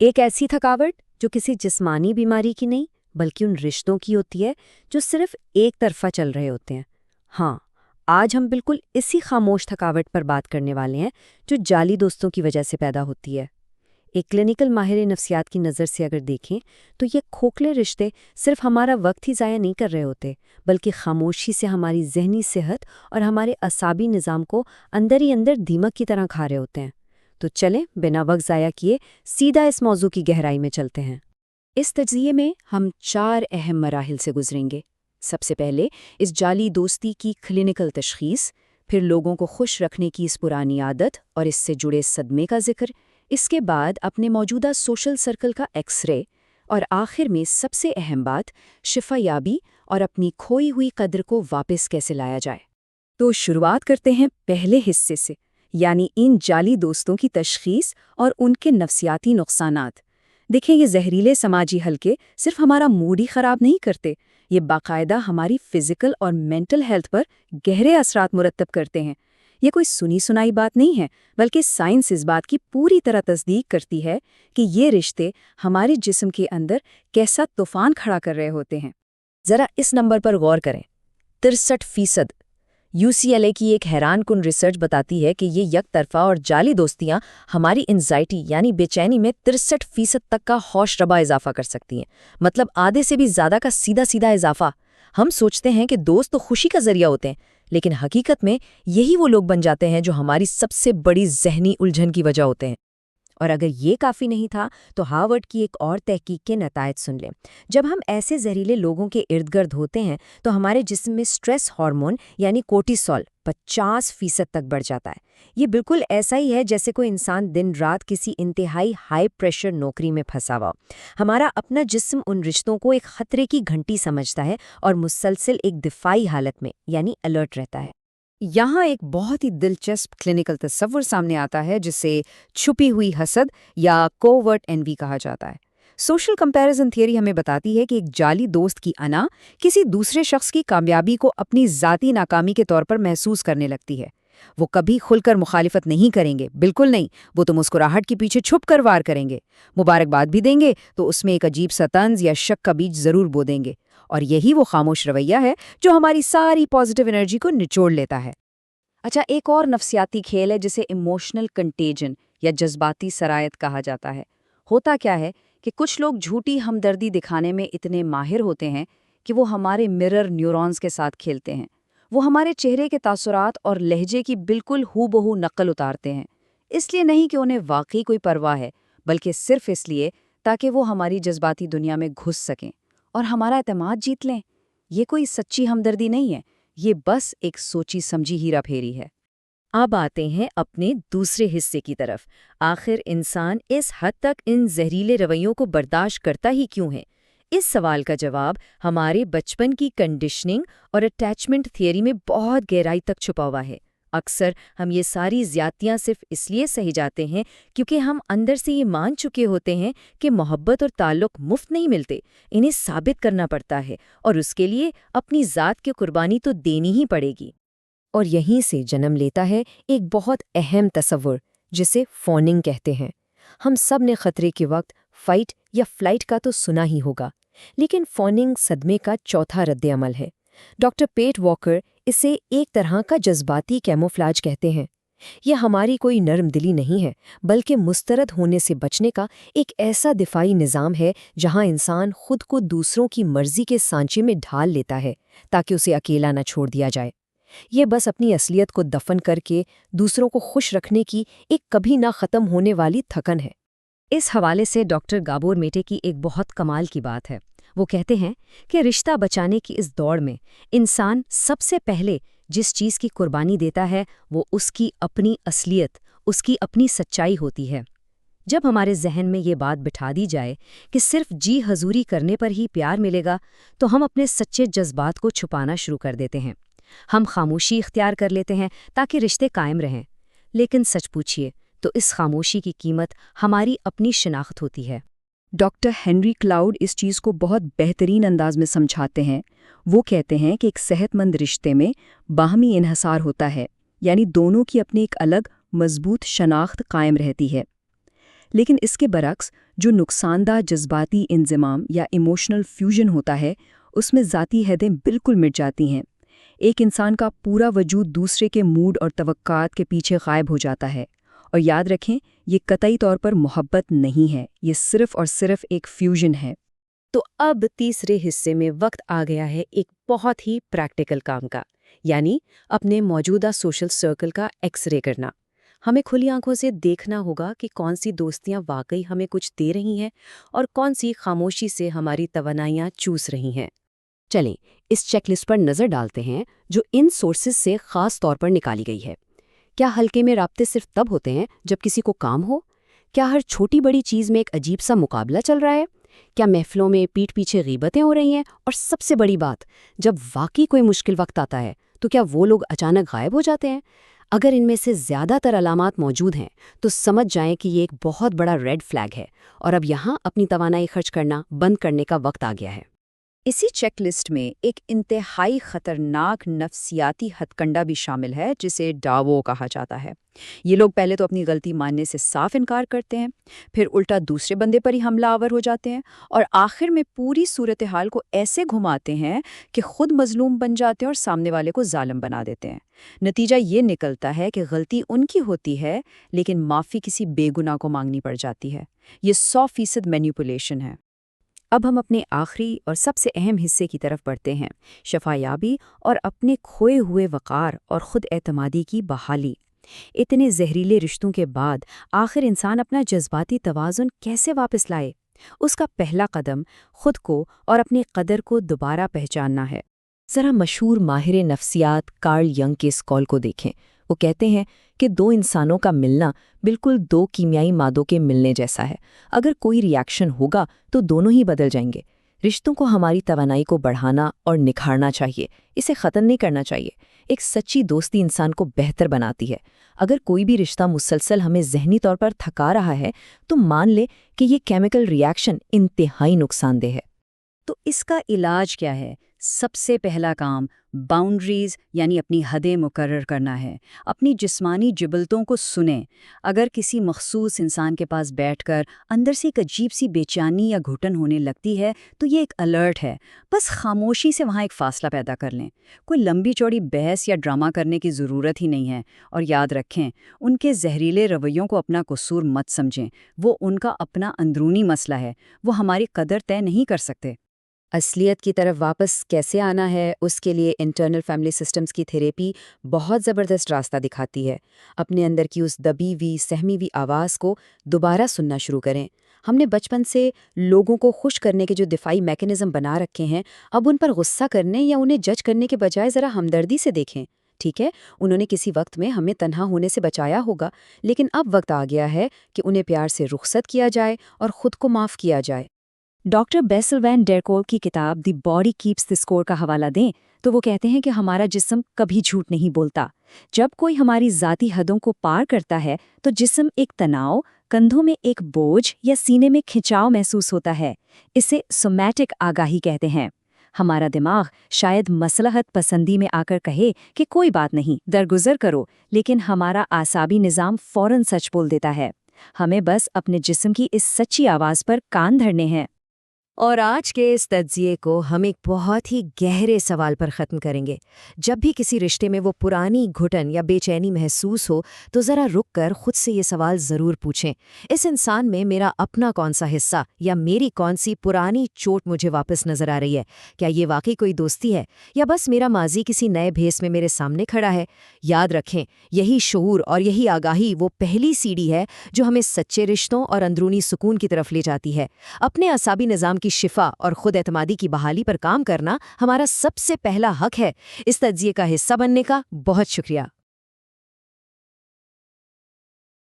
एक ऐसी थकावट जो किसी जिस्मानी बीमारी की नहीं बल्कि उन रिश्तों की होती है जो सिर्फ एक तरफा चल रहे होते हैं। हाँ, आज हम बिल्कुल इसी खामोश थकावट पर बात करने वाले हैं जो जाली दोस्तों की वजह से पैदा होती है। एक क्लिनिकल माहिर नफ्सियात की नज़र से अगर देखें तो ये खोखले रिश्ते सिर्फ हमारा वक्त ही ज़ाया नहीं कर रहे होते, बल्कि खामोशी से हमारी जहनी सेहत और हमारे असाबी निज़ाम को अंदर ही अंदर दीमक की तरह खा रहे होते हैं। तो चलें बिना वक्त ज़ाया किए सीधा इस मौजू की गहराई में चलते हैं। इस तज्ज़िये में हम 4 अहम मराहिल से गुजरेंगे। सबसे पहले इस जाली दोस्ती की क्लिनिकल तशख़ीस, फिर लोगों को खुश रखने की इस पुरानी आदत और इससे जुड़े सदमे का जिक्र, इसके बाद अपने मौजूदा सोशल सर्कल का एक्सरे, और आखिर में सबसे अहम बात, शिफायाबी और अपनी खोई हुई कद्र को वापस कैसे लाया जाए। तो शुरुआत करते हैं पहले हिस्से से, यानी इन जाली दोस्तों की तशख़ीस और उनके नफ्सियाती नुकसानात। देखें, ये जहरीले समाजी हलके सिर्फ हमारा मूड ही ख़राब नहीं करते, ये बाकायदा हमारी फ़िज़िकल और मेंटल हेल्थ पर गहरे असरात मुरतब करते हैं। ये कोई सुनी सुनाई बात नहीं है, बल्कि साइंस इस बात की पूरी तरह तस्दीक करती है कि ये रिश्ते हमारे जिस्म के अंदर कैसा तूफ़ान खड़ा कर रहे होते हैं। ज़रा इस नंबर पर गौर करें, 63%। UCLA की एक हैरानकुन रिसर्च बताती है कि ये एक तरफा और जाली दोस्तियां हमारी एंजाइटी यानी बेचैनी में 63% तक का हौशरबा इजाफा कर सकती हैं। मतलब आधे से भी ज़्यादा का सीधा सीधा इजाफा। हम सोचते हैं कि दोस्त तो खुशी का जरिया होते हैं, लेकिन हकीकत में यही वो लोग बन जाते हैं जो हमारी सबसे बड़ी जहनी उलझन की वजह होते हैं। और अगर ये काफ़ी नहीं था तो हार्वर्ड की एक और तहकीक के नतायज सुन लें। जब हम ऐसे जहरीले लोगों के इर्द गिर्द होते हैं तो हमारे जिस्म में स्ट्रेस हार्मोन यानी कोर्टिसोल 50% तक बढ़ जाता है। ये बिल्कुल ऐसा ही है जैसे कोई इंसान दिन रात किसी इंतहाई हाई प्रेशर नौकरी में फंसा हुआ। हमारा अपना जिस्म उन रिश्तों को एक खतरे की घंटी समझता है और मुसलसल एक दिफाई हालत में यानी अलर्ट रहता है। यहाँ एक बहुत ही दिलचस्प क्लिनिकल तस्वुर सामने आता है जिसे छुपी हुई हसद या कोवर्ट एनवी कहा जाता है। सोशल कंपैरिजन थियरी हमें बताती है कि एक जाली दोस्त की अना किसी दूसरे शख्स की कामयाबी को अपनी ज़ाती नाकामी के तौर पर महसूस करने लगती है। वो कभी खुलकर मुखालिफत नहीं करेंगे, बिल्कुल नहीं। वो तो मुस्कुराहट के पीछे छुप कर वार करेंगे। मुबारकबाद भी देंगे तो उसमें एक अजीब सा तंज या शक का बीज ज़रूर बो देंगे। और यही वो खामोश रवैया है जो हमारी सारी पॉजिटिव एनर्जी को निचोड़ लेता है। अच्छा, एक और नफ्सियाती खेल है जिसे इमोशनल कंटेजन या जज्बाती सरायत कहा जाता है। होता क्या है कि कुछ लोग झूठी हमदर्दी दिखाने में इतने माहिर होते हैं कि वो हमारे मिरर न्यूरॉन्स के साथ खेलते हैं। वो हमारे चेहरे के तासुरात और लहजे की बिल्कुल हूबहू नकल उतारते हैं। इसलिए नहीं कि उन्हें वाकई कोई परवाह है, बल्कि सिर्फ इसलिए ताकि वो हमारी जज्बाती दुनिया में घुस सकें और हमारा एतमाद जीत लें। ये कोई सच्ची हमदर्दी नहीं है, ये बस एक सोची समझी हीरा फेरी है। अब आते हैं अपने दूसरे हिस्से की तरफ। आखिर इंसान इस हद तक इन जहरीले रवैयों को बर्दाश्त करता ही क्यों है? इस सवाल का जवाब हमारे बचपन की कंडीशनिंग और अटैचमेंट थियरी में बहुत गहराई तक छुपा हुआ है। अक्सर हम ये सारी ज्यादतियां सिर्फ इसलिए सही जाते हैं क्योंकि हम अंदर से ये मान चुके होते हैं कि मोहब्बत और ताल्लुक मुफ्त नहीं मिलते, इन्हें साबित करना पड़ता है और उसके लिए अपनी ज़ात की कुर्बानी तो देनी ही पड़ेगी। और यहीं से जन्म लेता है एक बहुत अहम तस्वुर जिसे फॉनिंग कहते हैं। हम सब ने खतरे के वक्त फाइट या फ्लाइट का तो सुना ही होगा, लेकिन फॉनिंग सदमे का चौथा रद्द-ए-अमल है। डॉक्टर पेट वॉकर इसे एक तरह का जज्बाती कैमोफ्लाज कहते हैं। यह हमारी कोई नरम दिली नहीं है, बल्कि मुस्तरद होने से बचने का एक ऐसा दिफाई निज़ाम है जहां इंसान खुद को दूसरों की मर्जी के सांचे में ढाल लेता है ताकि उसे अकेला न छोड़ दिया जाए। ये बस अपनी असलियत को दफन करके दूसरों को खुश रखने की एक कभी ना ख़त्म होने वाली थकन है। इस हवाले से डॉक्टर गाबोर मेटे की एक बहुत कमाल की बात है। वो कहते हैं कि रिश्ता बचाने की इस दौड़ में इंसान सबसे पहले जिस चीज़ की कुर्बानी देता है वो उसकी अपनी असलियत, उसकी अपनी सच्चाई होती है। जब हमारे जहन में ये बात बिठा दी जाए कि सिर्फ जी हजूरी करने पर ही प्यार मिलेगा, तो हम अपने सच्चे जज्बात को छुपाना शुरू कर देते हैं। हम खामोशी इख्तियार कर लेते हैं ताकि रिश्ते कायम रहें। लेकिन सच पूछिए तो इस खामोशी की कीमत हमारी अपनी शिनाख्त होती है। डॉक्टर हेनरी क्लाउड इस चीज़ को बहुत बेहतरीन अंदाज में समझाते हैं। वो कहते हैं कि एक सेहतमंद रिश्ते में बाहमी इन्हसार होता है, यानी दोनों की अपनी एक अलग मजबूत शनाख्त कायम रहती है। لیکن اس کے برعکس جو نقصان دہ جذباتی انضمام یا ایموشنل فیوژن ہوتا ہے، اس میں ذاتی حدیں بالکل مٹ جاتی ہیں۔ ایک انسان کا پورا وجود دوسرے کے موڈ اور توقعات کے پیچھے غائب ہو جاتا ہے۔ اور یاد رکھیں، یہ قطعی طور پر محبت نہیں ہے، یہ صرف اور صرف ایک فیوژن ہے۔ تو اب تیسرے حصے میں وقت آ گیا ہے ایک بہت ہی پریکٹیکل کام کا، یعنی اپنے موجودہ سوشل سرکل کا ایکس رے کرنا۔ ہمیں کھلی آنکھوں سے دیکھنا ہوگا کہ کون سی دوستیاں واقعی ہمیں کچھ دے رہی ہیں اور کون سی خاموشی سے ہماری توانائیاں چوس رہی ہیں۔ چلیں اس چیک لسٹ پر نظر ڈالتے ہیں جو ان سورسز سے خاص طور پر نکالی گئی ہے۔ کیا حلقے میں رابطے صرف تب ہوتے ہیں جب کسی کو کام ہو؟ کیا ہر چھوٹی بڑی چیز میں ایک عجیب سا مقابلہ چل رہا ہے؟ کیا محفلوں میں پیٹھ پیچھے غیبتیں ہو رہی ہیں؟ اور سب سے بڑی بات، جب واقعی کوئی مشکل وقت آتا ہے تو کیا وہ لوگ اچانک غائب ہو جاتے ہیں؟ اگر ان میں سے زیادہ تر علامات موجود ہیں تو سمجھ جائیں کہ یہ ایک بہت بڑا ریڈ فلیگ ہے اور اب یہاں اپنی توانائی خرچ کرنا بند کرنے کا وقت آ گیا ہے۔ اسی چیک لسٹ میں ایک انتہائی خطرناک نفسیاتی ہتھ کنڈا بھی شامل ہے جسے ڈاوو کہا جاتا ہے۔ یہ لوگ پہلے تو اپنی غلطی ماننے سے صاف انکار کرتے ہیں، پھر الٹا دوسرے بندے پر ہی حملہ آور ہو جاتے ہیں اور آخر میں پوری صورتحال کو ایسے گھماتے ہیں کہ خود مظلوم بن جاتے ہیں اور سامنے والے کو ظالم بنا دیتے ہیں۔ نتیجہ یہ نکلتا ہے کہ غلطی ان کی ہوتی ہے لیکن معافی کسی بے گناہ کو مانگنی پڑ جاتی ہے۔ یہ 100% مینیپولیشن ہے۔ اب ہم اپنے آخری اور سب سے اہم حصے کی طرف بڑھتے ہیں، شفایابی اور اپنے کھوئے ہوئے وقار اور خود اعتمادی کی بحالی۔ اتنے زہریلے رشتوں کے بعد آخر انسان اپنا جذباتی توازن کیسے واپس لائے؟ اس کا پہلا قدم خود کو اور اپنی قدر کو دوبارہ پہچاننا ہے۔ ذرا مشہور ماہر نفسیات کارل ینگ کے اس قول کو دیکھیں۔ وہ کہتے ہیں کہ دو انسانوں کا ملنا بالکل دو کیمیائی مادوں کے ملنے جیسا ہے۔ اگر کوئی ری ایکشن ہوگا تو دونوں ہی بدل جائیں گے۔ رشتوں کو ہماری توانائی کو بڑھانا اور نکھارنا چاہیے، اسے ختم نہیں کرنا چاہیے۔ ایک سچی دوستی انسان کو بہتر بناتی ہے۔ اگر کوئی بھی رشتہ مسلسل ہمیں ذہنی طور پر تھکا رہا ہے تو مان لے کہ یہ کیمیکل ری ایکشن انتہائی نقصان دہ ہے۔ تو اس کا علاج کیا ہے؟ سب سے پہلا کام باؤنڈریز یعنی اپنی حدیں مقرر کرنا ہے۔ اپنی جسمانی جبلتوں کو سنیں۔ اگر کسی مخصوص انسان کے پاس بیٹھ کر اندر سے ایک عجیب سی بے چینی یا گھٹن ہونے لگتی ہے تو یہ ایک الرٹ ہے۔ بس خاموشی سے وہاں ایک فاصلہ پیدا کر لیں۔ کوئی لمبی چوڑی بحث یا ڈرامہ کرنے کی ضرورت ہی نہیں ہے۔ اور یاد رکھیں، ان کے زہریلے رویوں کو اپنا قصور مت سمجھیں۔ وہ ان کا اپنا اندرونی مسئلہ ہے، وہ ہماری قدر طے نہیں کر سکتے۔ اصلیت کی طرف واپس کیسے آنا ہے، اس کے لیے انٹرنل فیملی سسٹمز کی تھیریپی بہت زبردست راستہ دکھاتی ہے۔ اپنے اندر کی اس دبی ہوئی سہمی ہوئی آواز کو دوبارہ سننا شروع کریں۔ ہم نے بچپن سے لوگوں کو خوش کرنے کے جو دفاعی میکانزم بنا رکھے ہیں، اب ان پر غصہ کرنے یا انہیں جج کرنے کے بجائے ذرا ہمدردی سے دیکھیں۔ ٹھیک ہے، انہوں نے کسی وقت میں ہمیں تنہا ہونے سے بچایا ہوگا، لیکن اب وقت آ گیا ہے کہ انہیں پیار سے رخصت کیا جائے اور خود کو معاف کیا جائے۔ ڈاکٹر بیسل وین ڈیر کول کی کتاب the body keeps the score کا حوالہ دیں تو وہ کہتے ہیں کہ ہمارا جسم کبھی جھوٹ نہیں بولتا۔ جب کوئی ہماری ذاتی حدوں کو پار کرتا ہے تو جسم ایک تناؤ، کندھوں میں ایک بوجھ یا سینے میں کھنچاؤ محسوس ہوتا ہے۔ اسے سومیٹک آگاہی کہتے ہیں۔ ہمارا دماغ شاید مصلحت پسندی میں آ کر کہے کہ کوئی بات نہیں، درگزر کرو، لیکن ہمارا اعصابی نظام فوراً سچ بول دیتا ہے۔ ہمیں بس اپنے جسم کی اس سچی آواز پر کان دھرنے ہیں۔ اور آج کے اس تجزیے کو ہم ایک بہت ہی گہرے سوال پر ختم کریں گے۔ جب بھی کسی رشتے میں وہ پرانی گھٹن یا بے چینی محسوس ہو تو ذرا رک کر خود سے یہ سوال ضرور پوچھیں، اس انسان میں میرا اپنا کون سا حصہ یا میری کون سی پرانی چوٹ مجھے واپس نظر آ رہی ہے؟ کیا یہ واقعی کوئی دوستی ہے یا بس میرا ماضی کسی نئے بھیس میں میرے سامنے کھڑا ہے؟ یاد رکھیں، یہی شعور اور یہی آگاہی وہ پہلی سیڑھی ہے جو ہمیں سچے رشتوں اور اندرونی سکون کی طرف لے جاتی ہے۔ اپنے اعصابی نظام کی شفا اور خود اعتمادی کی بحالی پر کام کرنا ہمارا سب سے پہلا حق ہے۔ اس تجزیے کا حصہ بننے کا بہت شکریہ۔